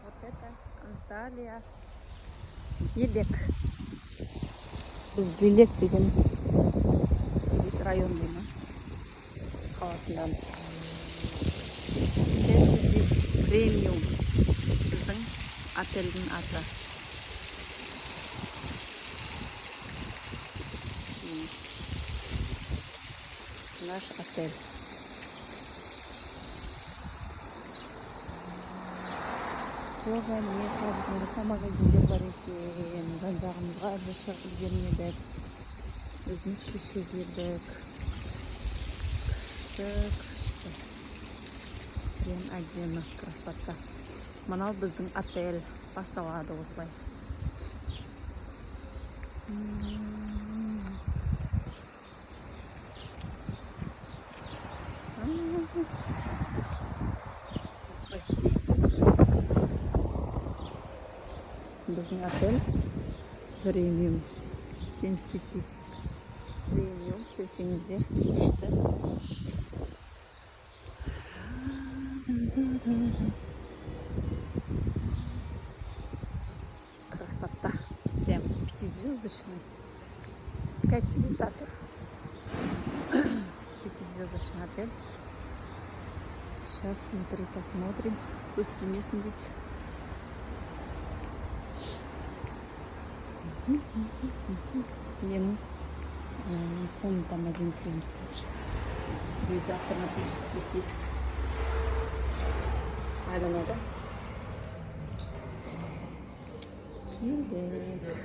Вот это Анталия. Елек. Бұл Белек деген район деймін. Қаласындан. Честизи премиум. Біздің отельдің аты. Наш отель. Тоже не қазір магазиндер бар екен. Жан жағымызға біз шығып үлгермедік. Өзіміз кеше келдік. Күшті. Прям әдемі, красота. Мынау біздің отель басталады осылай. Біздің отель премиум, сенситив премиум, келсеңіздер күшті. Красота, прям 5-звездочный, 5 цветов. 5-звездочный отель. Сейчас внутри посмотрим, пусть уместно быть. Менің комнатам один крымский. Без автоматических диск. Айланады. Келдік.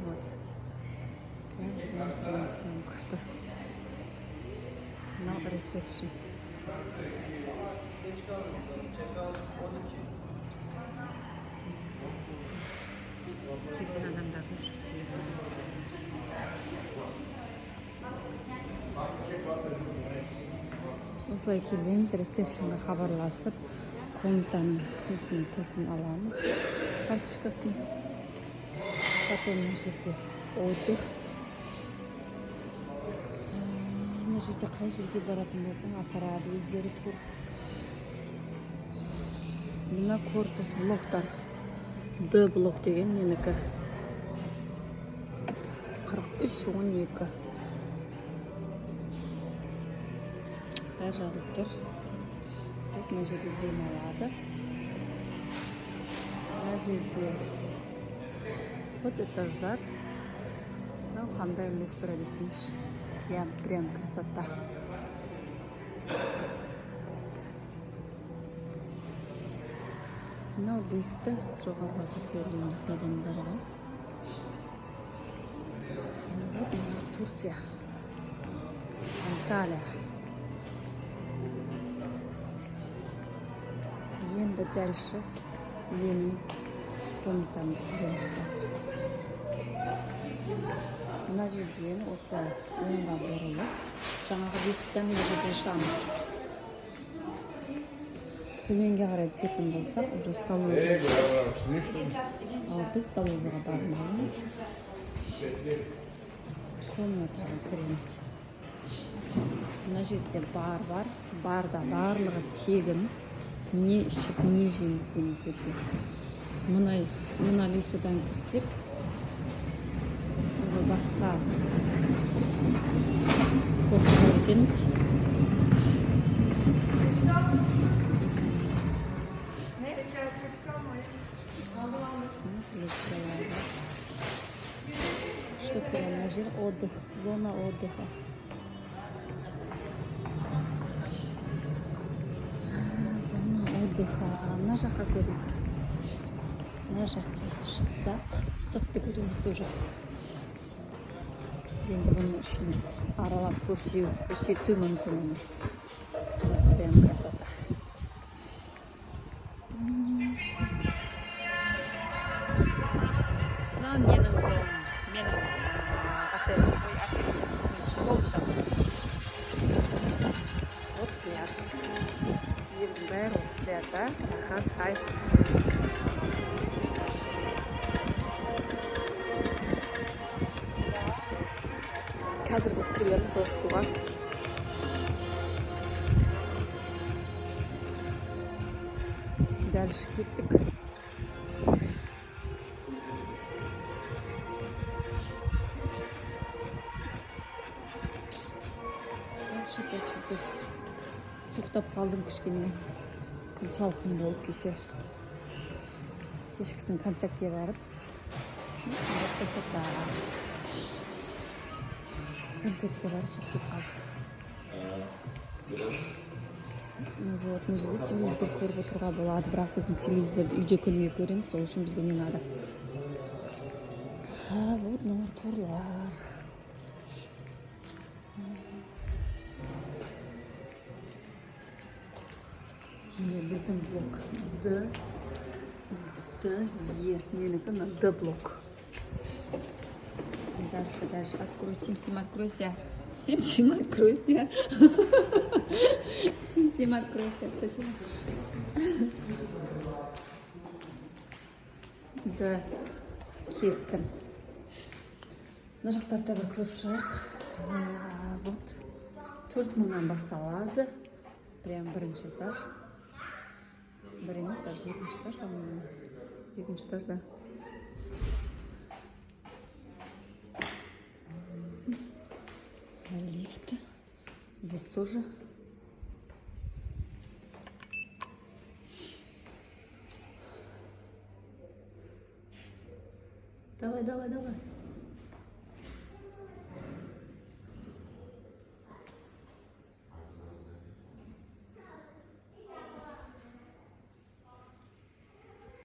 Вот. Прям күшті. Мынау ресепшн. Келген адамдардың жүктері. Осылай келгеніміз ресепшнға хабарласып, комнатаның несінің кілтін аламыз, карточкасын. Потом мына жерде отдых. Мына жерде қай жерге баратын болсаң, апарады, өздері тур. Мына корпус блоктар. Д блок деген менікі. 43-12. Бәрі жазылып тұр. Мына жерде демалады. Мына жерде вот этаждар. Мынау қандай место десеңізші. Прям красота. Мынау лифті жоғарыға көтерілген адамдарға. Вот Турция. Анталия. Енді дальше менің комнатамды көреміз қазір. Мына жерден осылай оңға бұрылып, жаңағы лифттен мына жерден шығамыз. Төменге қарай түсетін болсақ, уже столовый. Ал біз столовыйға бармаймыз. Комнатаға кіреміз. Мына жерде бар. Барда барлығы тегін. Не ішіп, не жемесеңіз ете. Мына лифтіден кірсек, басқа корпусқа өтеміз. Что прямо жир отдых, зона отдыха. Зона отдыха. Мына жаққа көрейік. Мына жаққа шықсақ, сыртты көреміз уже. Енді бұның үшін аралап көрсету мүмкін емес. Прям красота. Мынау менің дом, менің отель, комнатам. Вот пляж. Елдің бәрі осы пляжда. Кайф. Қазір біз кіреміз осы суға. Дальше кеттік. Дальше. Суықтап қалдым кішкене. Күн салқын болып кеше. Кешкісін концертке барып. Концертке барып суықтап қалды. Вот, мына жерде телевизор көріп отыруға болады, бірақ біздің телевизорды үйде күніге көреміз, сол үшін бізге не надо. Вот торлар. Міне біздің блок Д, Е, менікі мына Д блок. Дальше, откройся, Сим, откройся. Сим, откройся. Сим, откройся, все, Сим. Да, кеттім. Мына жақтарда бір көріп шығайық. Вот, 4000-нан басталады. Прям бірінші этаж. Бір емес, даже екінші этаж, по-моему. Екінші этаж, да. Лифт. Здесь тоже. Давай.